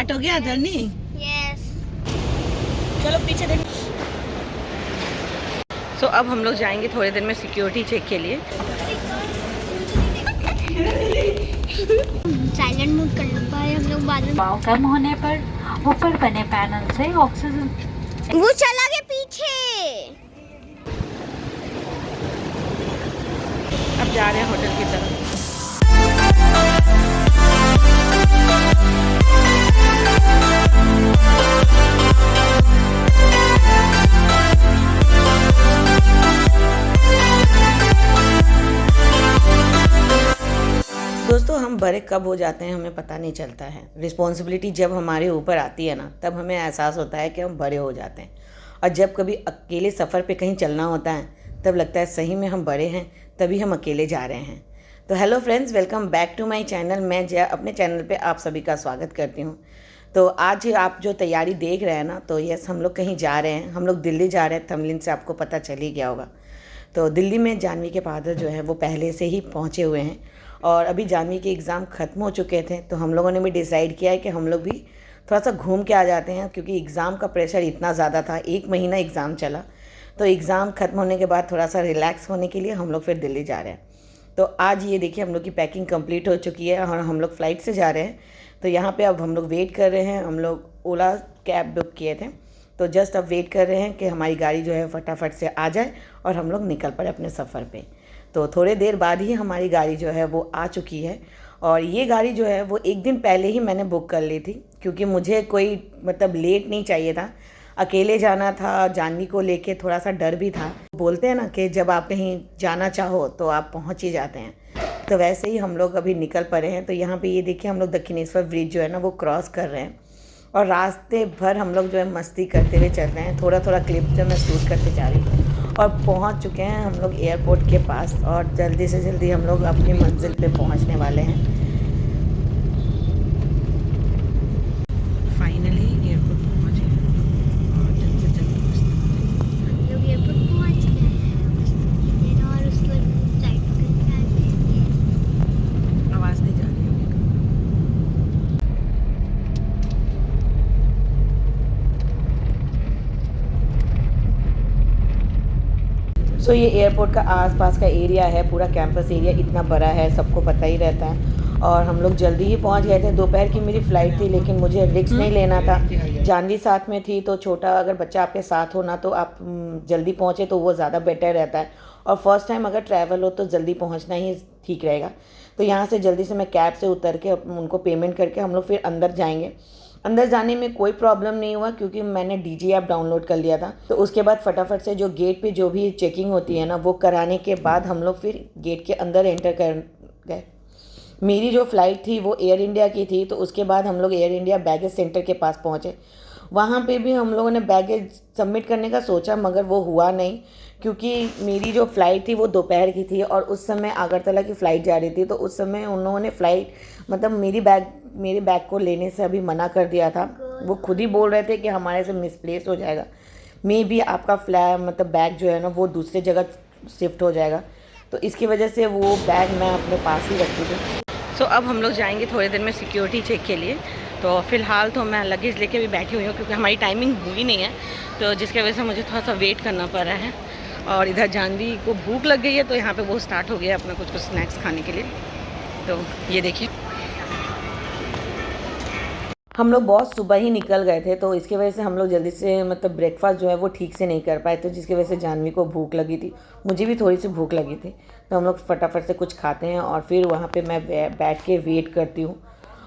Start हो गया journey. Yes. चलो पीछे देखो। सो अब हम लोग जाएंगे थोड़ी देर में सिक्योरिटी चेक के लिए। साइलेंट मोड कर लो पाए हम लोग बाद में। दबाव कम होने पर ऊपर बने पैनल से ऑक्सीजन। वो चला गया पीछे। अब जा रहे हैं होटल की तरफ। दोस्तों हम बड़े कब हो जाते हैं हमें पता नहीं चलता है। रिस्पॉन्सिबिलिटी जब हमारे ऊपर आती है ना तब हमें एहसास होता है कि हम बड़े हो जाते हैं। और जब कभी अकेले सफ़र पे कहीं चलना होता है तब लगता है सही में हम बड़े हैं, तभी हम अकेले जा रहे हैं। तो hello friends, welcome back to my channel. मैं जया अपने चैनल पे आप सभी का स्वागत करती हूँ। तो आज आप जो तैयारी देख रहे हैं ना, तो यस हम लोग कहीं जा रहे हैं। हम लोग दिल्ली जा रहे हैं। थंबनेल से आपको पता चल ही गया होगा। तो दिल्ली में जानवी के फादर जो है वो पहले से ही पहुँचे हुए हैं और अभी जानवी के एग्ज़ाम ख़त्म हो चुके थे। तो हम लोगों ने भी डिसाइड किया है कि हम लोग भी थोड़ा सा घूम के आ जाते हैं, क्योंकि एग्ज़ाम का प्रेशर इतना ज़्यादा था। 1 महीना एग्ज़ाम चला, तो एग्ज़ाम ख़त्म होने के बाद थोड़ा सा रिलैक्स होने के लिए हम लोग फिर दिल्ली जा रहे हैं। तो आज ये देखिए हम लोग की पैकिंग कंप्लीट हो चुकी है और हम लोग फ़्लाइट से जा रहे हैं। तो यहाँ पे अब हम लोग वेट कर रहे हैं। हम लोग ओला कैब बुक किए थे, तो जस्ट अब वेट कर रहे हैं कि हमारी गाड़ी जो है फटाफट से आ जाए और हम लोग निकल पड़े अपने सफ़र पे। तो थोड़े देर बाद ही हमारी गाड़ी जो है वो आ चुकी है। और ये गाड़ी जो है वो 1 दिन पहले ही मैंने बुक कर ली थी, क्योंकि मुझे कोई लेट नहीं चाहिए था। अकेले जाना था, जानवी को लेके थोड़ा सा डर भी था। बोलते हैं ना कि जब आप कहीं जाना चाहो तो आप पहुंच ही जाते हैं। तो वैसे ही हम लोग अभी निकल पड़े हैं। तो यहाँ पे ये देखिए हम लोग दक्षिणेश्वर ब्रिज जो है ना वो क्रॉस कर रहे हैं और रास्ते भर हम लोग जो है मस्ती करते हुए चल रहे हैं। थोड़ा थोड़ा क्लिप जो मैं शूट करते जा रही हूँ और पहुँच चुके हैं हम लोग एयरपोर्ट के पास और जल्दी से जल्दी हम लोग अपनी मंजिल पे पहुँचने वाले हैं। फाइनली एयरपोर्ट पहुँच गए और जल्द से जल्द हम लोग एयरपोर्ट पहुंच गए हैं और उसके बाद फ्लाइट पकड़ के आ जाएंगे। आवाज़ नहीं जा रही होगी। सो ये एयरपोर्ट का आसपास का एरिया है, पूरा कैंपस एरिया इतना बड़ा है, सबको पता ही रहता है। और हम लोग जल्दी ही पहुंच गए थे। दोपहर की मेरी फ़्लाइट थी, लेकिन मुझे रिस्क नहीं लेना था। जानवी साथ में थी, तो छोटा अगर बच्चा आपके साथ हो ना तो आप जल्दी पहुंचे तो वो ज़्यादा बेटर रहता है। और फर्स्ट टाइम अगर ट्रैवल हो तो जल्दी पहुँचना ही ठीक रहेगा। तो यहाँ से जल्दी से मैं कैब से उतर के उनको पेमेंट करके हम लोग फिर अंदर जाएंगे। अंदर जाने में कोई प्रॉब्लम नहीं हुआ, क्योंकि मैंने डीजी ऐप डाउनलोड कर लिया था। तो उसके बाद फटाफट से जो गेट पे जो भी चेकिंग होती है ना वो कराने के बाद हम लोग फिर गेट के अंदर एंटर कर गए। मेरी जो फ़्लाइट थी वो एयर इंडिया की थी, तो उसके बाद हम लोग एयर इंडिया बैगेज सेंटर के पास पहुँचे। वहाँ पे भी हम लोगों ने बैगेज सबमिट करने का सोचा, मगर वो हुआ नहीं, क्योंकि मेरी जो फ़्लाइट थी वो दोपहर की थी और उस समय आगरतला की फ़्लाइट जा रही थी। तो उस समय उन्होंने मेरे बैग को लेने से अभी मना कर दिया था। वो खुद ही बोल रहे थे कि हमारे से मिसप्लेस हो जाएगा, मे बी आपका बैग जो है ना वो दूसरी जगह शिफ्ट हो जाएगा। तो इसकी वजह से वो बैग मैं अपने पास ही रखी थी। सो अब हम लोग जाएंगे थोड़ी देर में सिक्योरिटी चेक के लिए। तो फ़िलहाल तो मैं लगेज लेके भी बैठी हुई हूँ, क्योंकि हमारी टाइमिंग हुई नहीं है, तो जिसकी वजह से मुझे थोड़ा सा वेट करना पड़ रहा है। और इधर जानवी को भूख लग गई है, तो यहाँ पे वो स्टार्ट हो गया अपना कुछ स्नैक्स खाने के लिए। तो ये देखिए हम लोग बहुत सुबह ही निकल गए थे, तो इसकी वजह से हम लोग जल्दी से ब्रेकफास्ट जो है वो ठीक से नहीं कर पाए, तो जिसकी वजह से जानवी को भूख लगी थी, मुझे भी थोड़ी सी भूख लगी थी। तो हम लोग फटाफट से कुछ खाते हैं और फिर वहाँ पे मैं बैठ के वेट करती हूँ।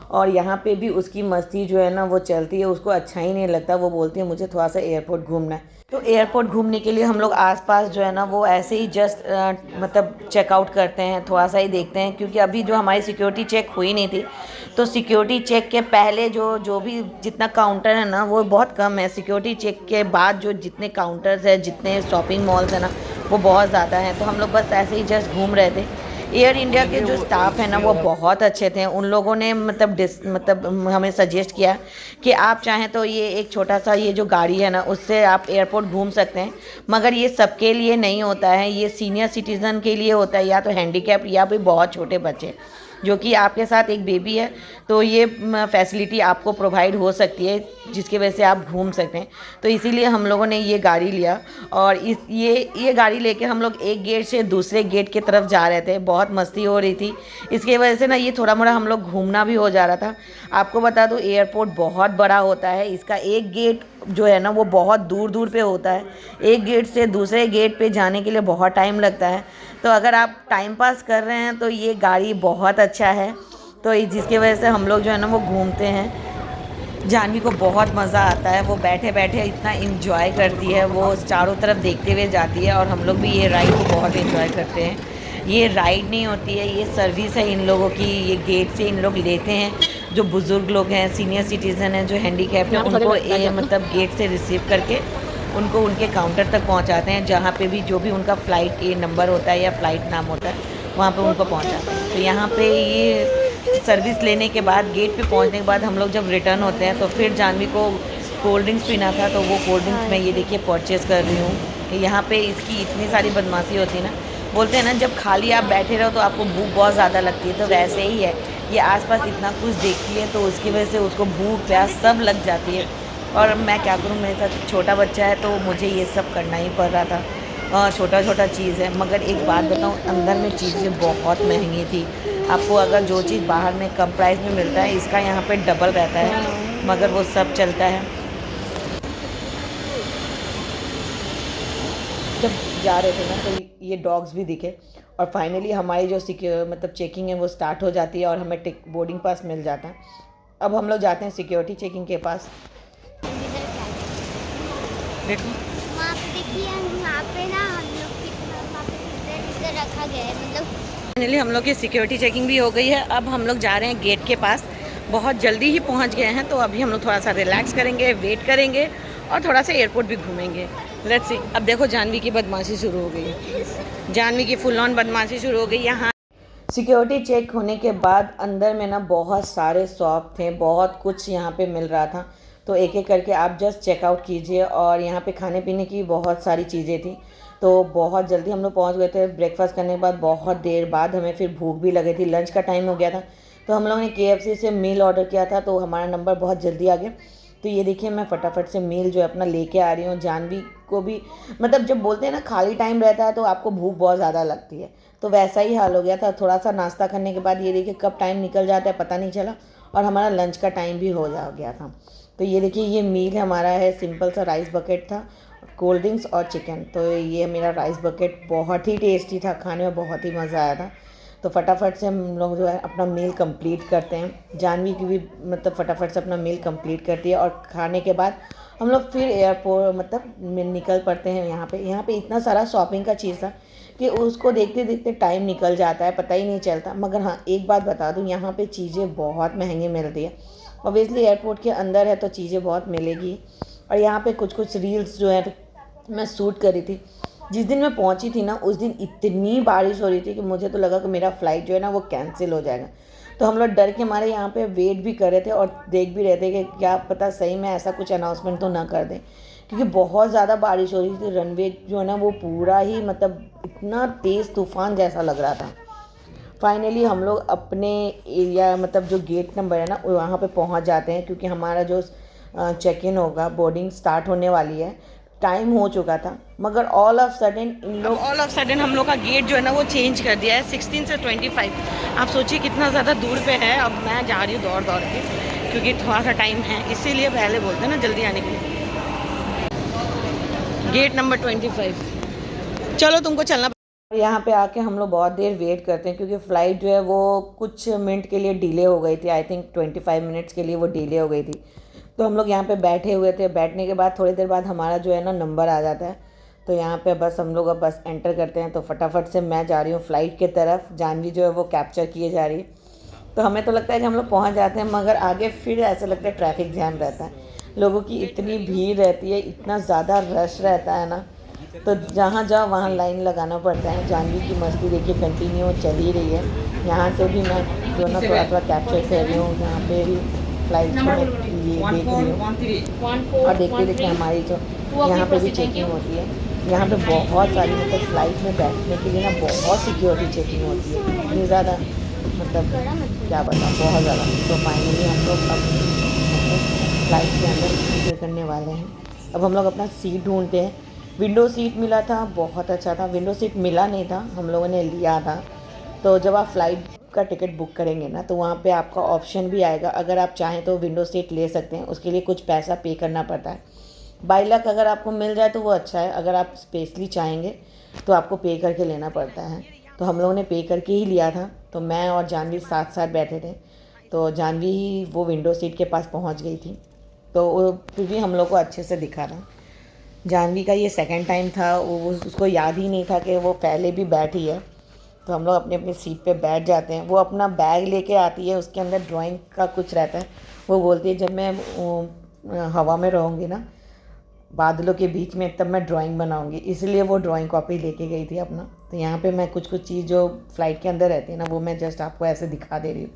और यहाँ पे भी उसकी मस्ती जो है ना वो चलती है, उसको अच्छा ही नहीं लगता। वो बोलती है मुझे थोड़ा सा एयरपोर्ट घूमना है। तो एयरपोर्ट घूमने के लिए हम लोग आसपास जो है ना वो ऐसे ही जस्ट चेकआउट करते हैं, थोड़ा सा ही देखते हैं, क्योंकि अभी जो हमारी सिक्योरिटी चेक हुई नहीं थी। तो सिक्योरिटी चेक के पहले जो भी जितना काउंटर है ना वो बहुत कम है। सिक्योरिटी चेक के बाद जो जितने काउंटर्स है, जितने शॉपिंग मॉल्स है ना वो बहुत ज़्यादा हैं। तो हम लोग बस ऐसे ही जस्ट घूम रहे थे। एयर इंडिया के जो स्टाफ है ना वो बहुत अच्छे थे। उन लोगों ने हमें सजेस्ट किया कि आप चाहें तो ये एक छोटा सा ये जो गाड़ी है ना उससे आप एयरपोर्ट घूम सकते हैं, मगर ये सबके लिए नहीं होता है, ये सीनियर सिटीज़न के लिए होता है, या तो हैंडीकैप या भी बहुत छोटे बच्चे। जो कि आपके साथ एक बेबी है तो ये फैसिलिटी आपको प्रोवाइड हो सकती है, जिसकी वजह से आप घूम सकते हैं। तो इसीलिए हम लोगों ने ये गाड़ी लिया और ये गाड़ी लेके हम लोग एक गेट से दूसरे गेट की तरफ जा रहे थे। बहुत मस्ती हो रही थी, इसकी वजह से ना ये थोड़ा मोड़ा हम लोग घूमना भी हो जा रहा था। आपको बता दूँ एयरपोर्ट बहुत बड़ा होता है, इसका एक गेट जो है ना वो बहुत दूर दूर पे होता है। एक गेट से दूसरे गेट पे जाने के लिए बहुत टाइम लगता है। तो अगर आप टाइम पास कर रहे हैं तो ये गाड़ी बहुत अच्छा है। तो जिसकी वजह से हम लोग जो है ना वो घूमते हैं। जानवी को बहुत मज़ा आता है, वो बैठे बैठे इतना इंजॉय करती है, वो चारों तरफ देखते हुए जाती है और हम लोग भी ये राइड को बहुत इंजॉय करते हैं। ये राइड नहीं होती है, ये सर्विस है इन लोगों की। ये गेट से इन लोग लेते हैं, जो बुज़ुर्ग लोग हैं, सीनियर सिटीज़न हैं, जो हैंडीकैप हैं, उनको मतलब गेट से रिसीव करके उनको उनके काउंटर तक पहुंचाते हैं, जहाँ पे भी जो भी उनका फ़्लाइट नंबर होता है या फ़्लाइट नाम होता है वहाँ पे उनको पहुंचाते हैं। तो यहाँ पे ये सर्विस लेने के बाद गेट पे पहुंचने के बाद हम लोग जब रिटर्न होते हैं तो फिर जानवी को कोल्ड ड्रिंक्स पीना था, तो वो कोल्ड ड्रिंक्स मैं ये देखिए परचेज़ कर रही हूँ। यहाँ पे इसकी इतनी सारी बदमाशी होती है ना, बोलते हैं ना जब खाली आप बैठे रहो तो आपको भूख बहुत ज़्यादा लगती है, तो वैसे ही है। ये आसपास इतना कुछ देखती है तो उसकी वजह से उसको भूख प्यास सब लग जाती है। और मैं क्या करूँ, मेरे साथ छोटा बच्चा है तो मुझे ये सब करना ही पड़ रहा था। छोटा छोटा चीज़ है, मगर एक बात बताऊँ, अंदर में चीज़ें बहुत महंगी थी। आपको अगर जो चीज़ बाहर में कम प्राइस में मिलता है, इसका यहाँ पे डबल रहता है, मगर वो सब चलता है। जब जा रहे थे ना तो ये डॉग्स भी दिखे और फाइनली हमारी जो मतलब चेकिंग है वो स्टार्ट हो जाती है और हमें बोर्डिंग पास मिल जाता है। अब हम लोग जाते हैं सिक्योरिटी चेकिंग के पास। देखो वहाँ पे देखिए, वहाँ पे ना हम लोग वहाँ पे इधर रखा गया है, मतलब फाइनली हम लोग की सिक्योरिटी चेकिंग भी हो गई है। अब हम लोग जा रहे हैं गेट के पास, बहुत जल्दी ही पहुंच गए हैं। तो अभी हम लोग थोड़ा सा रिलैक्स करेंगे, वेट करेंगे और थोड़ा सा एयरपोर्ट भी घूमेंगे। Let's see. अब देखो जानवी की बदमाशी शुरू हो गई है, जानवी की फुल ऑन बदमाशी शुरू हो गई। यहाँ सिक्योरिटी चेक होने के बाद अंदर में ना बहुत सारे शॉप थे, बहुत कुछ यहाँ पे मिल रहा था। तो एक एक करके आप जस्ट चेकआउट कीजिए। और यहाँ पे खाने पीने की बहुत सारी चीज़ें थी, तो बहुत जल्दी हम लोग पहुँच गए थे। ब्रेकफास्ट करने के बाद बहुत देर बाद हमें फिर भूख भी लगी थी, लंच का टाइम हो गया था। तो हम लोगों ने KFC से मील ऑर्डर किया था, तो हमारा नंबर बहुत जल्दी आ गया। तो ये देखिए मैं फटाफट से मील जो है अपना लेके आ रही हूँ। जानवी को भी मतलब जब बोलते हैं ना खाली टाइम रहता है तो आपको भूख बहुत ज़्यादा लगती है, तो वैसा ही हाल हो गया था। थोड़ा सा नाश्ता करने के बाद ये देखिए कब टाइम निकल जाता है पता नहीं चला, और हमारा लंच का टाइम भी हो गया था। तो ये देखिए ये मील हमारा है, सिंपल सा राइस बकेट था, कोल्ड ड्रिंक्स और चिकन। तो ये मेरा राइस बकेट बहुत ही टेस्टी था, खाने में बहुत ही मज़ा आया था। तो फटाफट से हम लोग जो है अपना मील कंप्लीट करते हैं। जानवी की भी मतलब फटाफट से अपना मील कंप्लीट करती है और खाने के बाद हम लोग फिर एयरपोर्ट मतलब निकल पड़ते हैं। यहाँ पे इतना सारा शॉपिंग का चीज़ था कि उसको देखते देखते टाइम निकल जाता है, पता ही नहीं चलता। मगर हाँ एक बात बता दूँ, यहाँ पे चीज़ें बहुत महंगी मिलती है। ऑब्वियसली एयरपोर्ट के अंदर है तो चीज़ें बहुत मिलेगी। और यहाँ पे कुछ रील्स जो है मैं शूट करी थी। जिस दिन मैं पहुंची थी ना उस दिन इतनी बारिश हो रही थी कि मुझे तो लगा कि मेरा फ़्लाइट जो है ना वो कैंसिल हो जाएगा। तो हम लोग डर के मारे यहाँ पे वेट भी कर रहे थे और देख भी रहे थे कि क्या पता सही में ऐसा कुछ अनाउंसमेंट तो ना कर दें, क्योंकि बहुत ज़्यादा बारिश हो रही थी। रनवे जो है ना वो पूरा ही मतलब इतना तेज़ तूफ़ान जैसा लग रहा था। फाइनली हम लोग अपने एरिया मतलब जो गेट नंबर है ना वहाँ पे पहुँच जाते हैं, क्योंकि हमारा जो चेक इन होगा, बोर्डिंग स्टार्ट होने वाली है, टाइम हो चुका था। मगर ऑल ऑफ सडन हम लोग का गेट जो है ना वो चेंज कर दिया है 16 से 25। आप सोचिए कितना ज़्यादा दूर पे है। अब मैं जा रही हूँ दौड़ के, क्योंकि थोड़ा सा टाइम है, इसीलिए पहले बोलते हैं ना जल्दी आने के लिए। गेट नंबर 25, चलो तुमको चलना। यहाँ पे आके हम लोग बहुत देर वेट करते हैं, क्योंकि फ़्लाइट जो है वो कुछ मिनट के लिए डिले हो गई थी। आई थिंक 25 मिनट्स के लिए वो डिले हो गई थी। तो हम लोग यहाँ पे बैठे हुए थे। बैठने के बाद थोड़ी देर बाद हमारा जो है ना नंबर आ जाता है। तो यहाँ पे बस हम लोग अब बस एंटर करते हैं। तो फटाफट से मैं जा रही हूँ फ़्लाइट की तरफ, जानवी जो है वो कैप्चर किए जा रही है। तो हमें तो लगता है कि हम लोग पहुँच जाते हैं, मगर आगे फिर ऐसा लगता है ट्रैफिक जैम रहता है, लोगों की इतनी भीड़ रहती है, इतना ज़्यादा रश रहता है ना, तो जहाँ जाओ वहाँ लाइन लगाना पड़ता है। जानवी की मस्ती देखिए कंटिन्यू चल ही रही है। यहाँ से भी मैं जो ना थोड़ा कैप्चर कर रही हूँ। यहाँ पे भी फ्लाइट को मैं ये देख रही हूँ, और देखते देखते हमारी जो यहाँ पे भी चेकिंग होती है। यहाँ पे बहुत सारी मतलब फ़्लाइट में बैठने के लिए ना बहुत सिक्योरिटी चेकिंग होती है, इतनी ज़्यादा मतलब बड़ा मत क्या बताऊँ, बहुत ज़्यादा। तो फाइनली हम लोग अब फ्लाइट के अंदर एंटर करने वाले हैं। अब हम लोग अपना सीट ढूंढते हैं। विंडो सीट मिला था, बहुत अच्छा था। विंडो सीट मिला नहीं था, हम लोगों ने लिया था। तो जब आप फ्लाइट का टिकट बुक करेंगे ना, तो वहाँ पे आपका ऑप्शन भी आएगा, अगर आप चाहें तो विंडो सीट ले सकते हैं। उसके लिए कुछ पैसा पे करना पड़ता है। बाई लक अगर आपको मिल जाए तो वो अच्छा है, अगर आप स्पेशली चाहेंगे तो आपको पे करके लेना पड़ता है। तो हम लोगों ने पे करके ही लिया था। तो मैं और जानवी साथ साथ बैठे थे। तो जानवी ही वो विंडो सीट के पास पहुंच गई थी, तो वो फिर भी हम लोग को अच्छे से दिखा था। जानवी का ये सेकंड टाइम था, वो उसको याद ही नहीं था कि वो पहले भी बैठी है। तो हम लोग अपनी अपनी सीट पे बैठ जाते हैं। वो अपना बैग लेके आती है, उसके अंदर ड्राइंग का कुछ रहता है। वो बोलती है जब मैं हवा में रहूँगी ना, बादलों के बीच में, तब मैं ड्राइंग बनाऊंगी। इसलिए वो ड्राइंग कॉपी लेके गई थी अपना। तो यहाँ पे मैं कुछ कुछ चीज़ जो फ़्लाइट के अंदर रहती है ना, वो मैं जस्ट आपको ऐसे दिखा दे रही हूँ।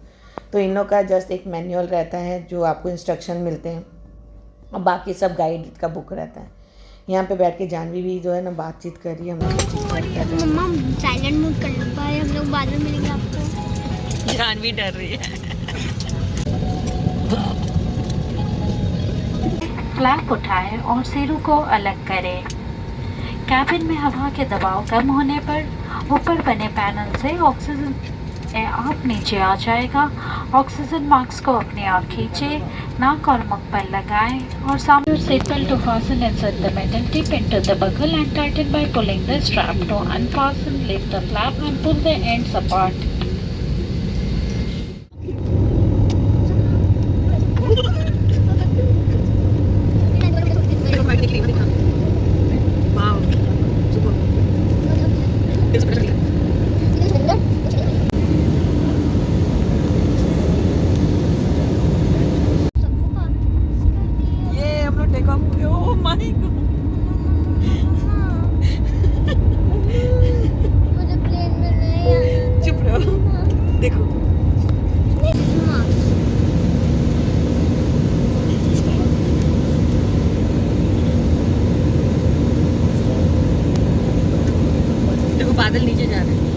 तो इन लोग का जस्ट एक मैनुअल रहता है जो आपको इंस्ट्रक्शन मिलते हैं, और बाकी सब गाइड का बुक रहता है। यहाँ पे बैठ के जानवी भी जो है ना बातचीत कर रही है, हम लोग चिट चैट कर रहे हैं। मम्मा साइलेंट मोड कर लो, बाय, हम लोग बाद में मिलेंगे आपको। जानवी डर रही है। फ्लैप उठाएं और सिरों को अलग करें। कैबिन में हवा के दबाव कम होने पर ऊपर बने पैनल से ऑक्सीजन आप नीचे आ जाएगा। ऑक्सीजन मास्क को अपनी ओर खींचे, नाक और मुख पर लगाएं और सामने seat belt to fasten insert the metal tip into the buckle and tighten by pulling the strap to unfasten. Lift the flap and pull the ends apart. ये हम लोग टेक ऑफ हो गए। ओह माय गॉड, मुझे plane में नहीं आना। चुप रहो, देखो। देखो बादल नीचे जा रहे हैं।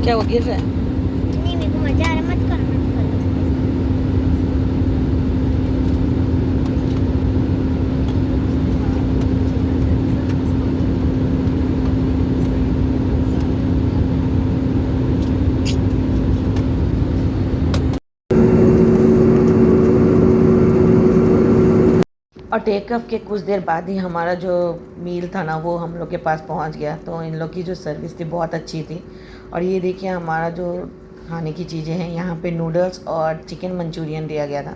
क्या वो गिर रहा है? नहीं, मेरे को मजा आ रहा है, मत करो, मत करो। और टेक ऑफ के कुछ देर बाद ही हमारा जो मील था ना, वो हम लोग के पास पहुंच गया। तो इन लोग की जो सर्विस थी बहुत अच्छी थी। और ये देखिए हमारा जो खाने की चीज़ें हैं, यहाँ पे नूडल्स और चिकन मंचूरियन दिया गया था।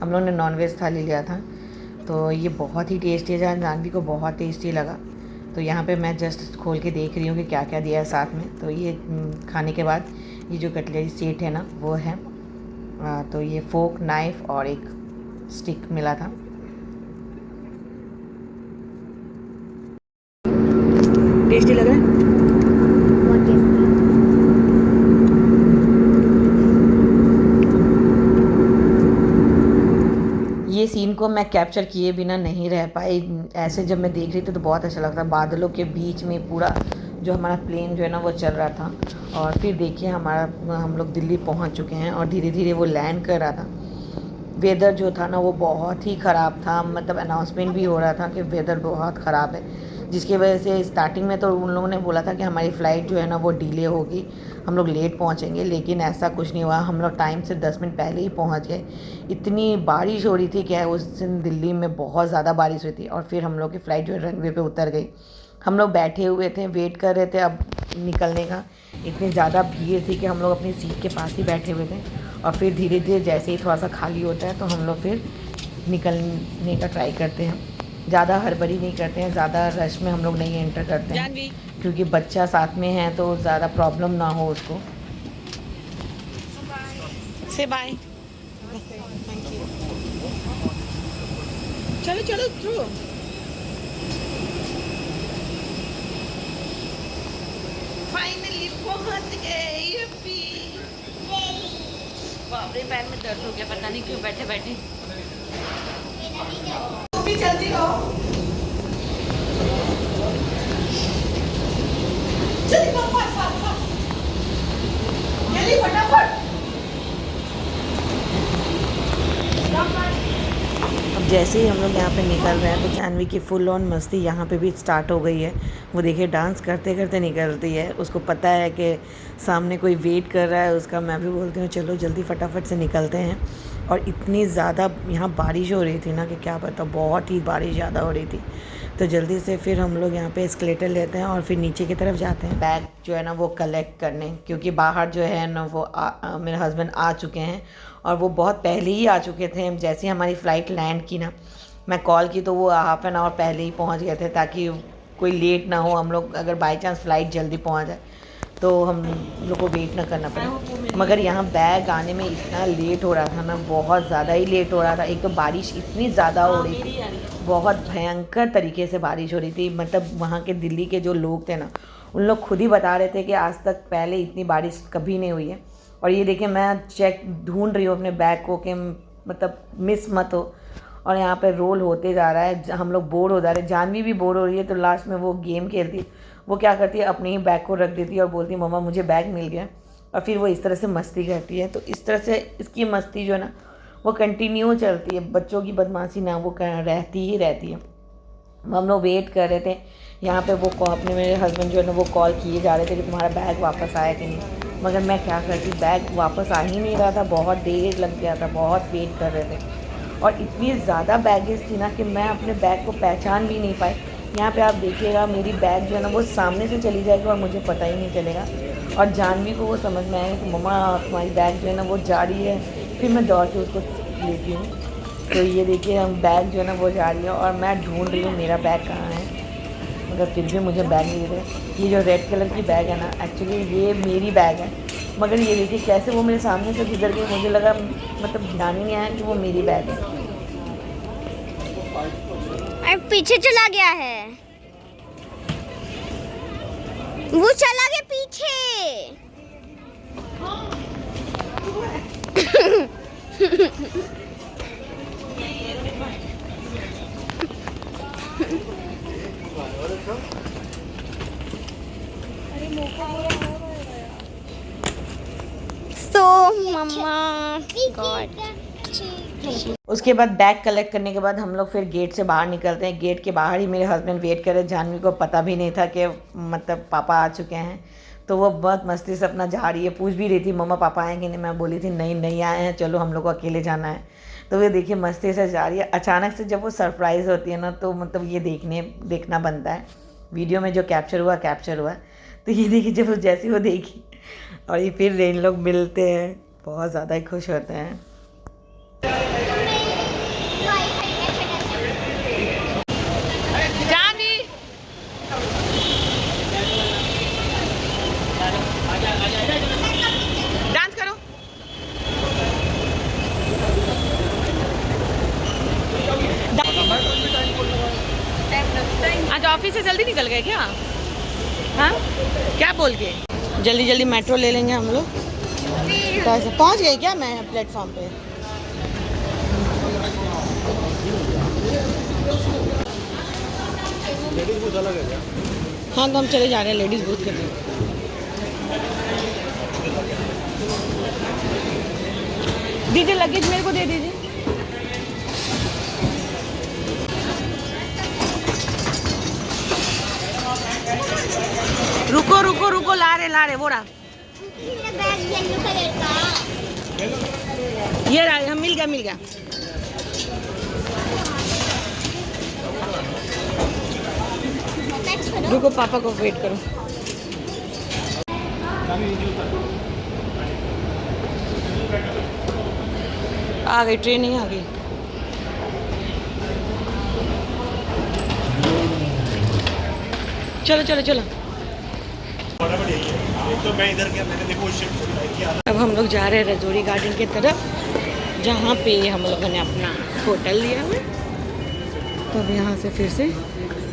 हम लोग ने नॉनवेज थाली लिया था। तो ये बहुत ही टेस्टी है, जहाँ जानवी को बहुत टेस्टी लगा। तो यहाँ पे मैं जस्ट खोल के देख रही हूँ कि क्या क्या दिया है साथ में। तो ये खाने के बाद ये जो कटलरी सेट है ना, वो है। तो ये फोक, नाइफ़ और एक स्टिक मिला था। टेस्टी लग रहा है। बहुत टेस्टी। ये सीन को मैं कैप्चर किए बिना नहीं रह पाई। ऐसे जब मैं देख रही थी तो बहुत अच्छा लगता, बादलों के बीच में पूरा जो हमारा प्लेन जो है ना वो चल रहा था। और फिर देखिए हम लोग दिल्ली पहुंच चुके हैं और धीरे धीरे वो लैंड कर रहा था। वेदर जो था ना वो बहुत ही ख़राब था, मतलब अनाउंसमेंट भी हो रहा था कि वेदर बहुत ख़राब है, जिसकी वजह से स्टार्टिंग में तो उन लोगों ने बोला था कि हमारी फ़्लाइट जो है ना वो डिले होगी, हम लोग लेट पहुंचेंगे। लेकिन ऐसा कुछ नहीं हुआ, हम लोग टाइम से 10 मिनट पहले ही पहुंच गए। इतनी बारिश हो रही थी कि उस दिन दिल्ली में बहुत ज़्यादा बारिश हुई थी। और फिर हम लोग की फ़्लाइट जो है रनवे पे उतर गई। हम लोग बैठे हुए थे, वेट कर रहे थे अब निकलने का। इतनी ज़्यादा भीड़ थी कि हम लोग अपनी सीट के पास ही बैठे हुए थे। और फिर धीरे धीरे जैसे ही थोड़ा सा खाली होता है तो हम लोग फिर निकलने का ट्राई करते हैं। ज़्यादा हड़बड़ी नहीं करते हैं, ज़्यादा रश में हम लोग नहीं एंटर करते हैं, क्योंकि बच्चा साथ में है तो ज़्यादा प्रॉब्लम ना हो उसको। से बाय। Thank you. चलो चलो थ्रू। फाइनली पहुंच गए यूपी। बाप रे, पैर में दर्द हो गया, पता नहीं क्यों बैठे बैठे। भी जल्दी रहो, जल्दी जैसे ही हम लोग यहाँ पे निकल रहे हैं तो जाह्नवी की फुल ऑन मस्ती यहाँ पे भी स्टार्ट हो गई है। वो देखिए डांस करते करते निकलती है, उसको पता है कि सामने कोई वेट कर रहा है उसका। मैं भी बोलती हूँ चलो जल्दी फटाफट से निकलते हैं। और इतनी ज़्यादा यहाँ बारिश हो रही थी ना कि क्या पता, बहुत ही बारिश ज़्यादा हो रही थी। तो जल्दी से फिर हम लोग यहाँ पे एस्केलेटर लेते हैं और फिर नीचे की तरफ जाते हैं बैग जो है ना वो कलेक्ट करने, क्योंकि बाहर जो है ना वो मेरे हस्बैंड आ चुके हैं और वो बहुत पहले ही आ चुके थे। जैसे ही हमारी फ़्लाइट लैंड की ना, मैं कॉल की तो वो हाफ़ एन आवर पहले ही पहुँच गए थे, ताकि कोई लेट ना हो। हम लोग अगर बाई चांस फ़्लाइट जल्दी पहुँच जाए तो हम लोग को वेट ना करना पड़े। मगर यहाँ बैग आने में इतना लेट हो रहा था ना, बहुत ज़्यादा ही लेट हो रहा था। एक तो बारिश इतनी ज़्यादा हो रही थी, बहुत भयंकर तरीके से बारिश हो रही थी। मतलब वहाँ के दिल्ली के जो लोग थे ना, उन लोग खुद ही बता रहे थे कि आज तक पहले इतनी बारिश कभी नहीं हुई है। और ये देखिए मैं ढूंढ रही हूँ अपने बैग को कि मतलब मिस मत हो। और यहाँ पे रोल होते जा रहा है, हम लोग बोर हो जा रहे हैं, जाह्नवी भी बोर हो रही है। तो लास्ट में वो गेम खेलती है, वो क्या करती है अपने ही बैग को रख देती है और बोलती है मम्मा मुझे बैग मिल गया। और फिर वो इस तरह से मस्ती करती है। तो इस तरह से इसकी मस्ती जो है ना वो कंटिन्यू चलती है। बच्चों की बदमाशी ना वो रहती ही रहती है। हम लोग वेट कर रहे थे यहाँ पे, वो अपने मेरे हस्बैंड जो है ना वो कॉल किए जा रहे थे कि तुम्हारा बैग वापस आया कि नहीं। मगर मैं क्या करती, बैग वापस आ ही नहीं रहा था, बहुत देर लग गया था, बहुत वेट कर रहे थे। और इतनी ज़्यादा बैगेज थी ना कि मैं अपने बैग को पहचान भी नहीं पाई। यहाँ पे आप देखिएगा मेरी बैग जो है ना वो सामने से चली जाएगी और मुझे पता ही नहीं चलेगा। और जाह्नवी को वो समझ में आया कि मम्मा तुम्हारी बैग जो है ना वो जा रही है। फिर मैं दौड़ के उसको लेती हूँ। तो ये देखिए हम बैग जो है ना वो जा रही है और मैं ढूंढ रही हूँ मेरा बैग कहाँ है, मगर फिर भी मुझे बैग नहीं दे रहे। ये जो रेड कलर की बैग है ना, एक्चुअली ये मेरी बैग है। मगर ये देखिए कैसे वो मेरे सामने से गुजर गई, मुझे लगा मतलब ध्यान ही नहीं आया कि वो मेरी बैग है। अरे पीछे चला गया है, वो चला गया पीछे। मम्मा उसके बाद बैग कलेक्ट करने के बाद हम लोग फिर गेट से बाहर निकलते हैं। गेट के बाहर ही मेरे हस्बैंड वेट कर रहे। जाह्नवी को पता भी नहीं था कि मतलब पापा आ चुके हैं। तो वो बहुत मस्ती से अपना जा रही है, पूछ भी रही थी मम्मा पापा आए कि नहीं। मैं बोली थी नहीं आए हैं, चलो हम लोग को अकेले जाना है। तो वो देखिए मस्ती से जा रही है। अचानक से जब वो सरप्राइज़ होती है ना तो मतलब ये देखना बनता है। वीडियो में जो कैप्चर हुआ। तो ये देखिए जब वो जैसे वो देखी और ये फिर इन लोग मिलते हैं, बहुत ज़्यादा ही खुश होते हैं। डांस करो। आज ऑफिस से जल्दी निकल गए क्या? हाँ क्या बोल के जल्दी मेट्रो ले लेंगे हम लोग। पहुंच गए क्या मैं प्लेटफॉर्म पे? लेडीज बूथ अलग है क्या? हाँ तो हम चले जा रहे हैं लेडीज़ बूथ के लिए। दीजिए लगेज मेरे को दे दीजिए। रुको ला रहे बोरा। बैग येलो कलर का ये रहा, हम मिल गया। रुको पापा को वेट करो। आ गई ट्रेन ही आ गई। चलो तो मैं इधर गया, मैंने देखो अब हम लोग जा रहे हैं रजौरी गार्डन की तरफ, जहाँ पे हम लोगों ने अपना होटल लिया है। तो अब यहाँ से फिर से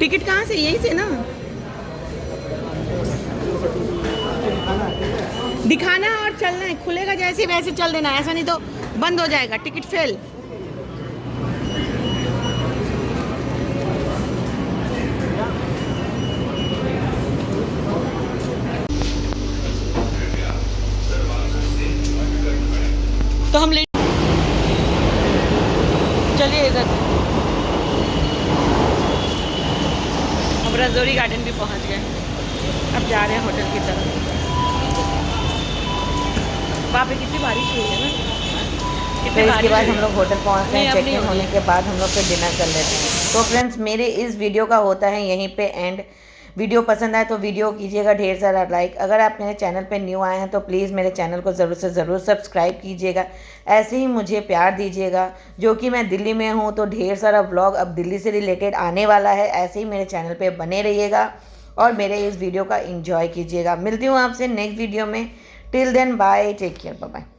टिकट कहाँ से? यहीं से ना दिखाना है और चलना है। खुलेगा जैसे वैसे चल देना, ऐसा नहीं तो बंद हो जाएगा, टिकट फेल। तो हम ले चलिए इधर। रजौरी गार्डन भी पहुंच गए। अब जा रहे हैं होटल की तरफ। वहाँ पे कितनी बारिश हुई है ना। तो इसके बाद हम लोग होटल पहुँच गए। चेक इन होने के बाद हम लोग फिर डिनर कर लेते हैं। तो फ्रेंड्स, मेरे इस वीडियो का होता है यहीं पे एंड। वीडियो पसंद आए तो वीडियो कीजिएगा ढेर सारा लाइक। अगर आप मेरे चैनल पे न्यू आए हैं तो प्लीज़ मेरे चैनल को ज़रूर से ज़रूर सब्सक्राइब कीजिएगा। ऐसे ही मुझे प्यार दीजिएगा। जो कि मैं दिल्ली में हूँ तो ढेर सारा व्लॉग अब दिल्ली से रिलेटेड आने वाला है। ऐसे ही मेरे चैनल पे बने रहिएगा और मेरे इस वीडियो का एंजॉय कीजिएगा। मिलती हूँ आपसे नेक्स्ट वीडियो में। Till then bye, take care, bye bye.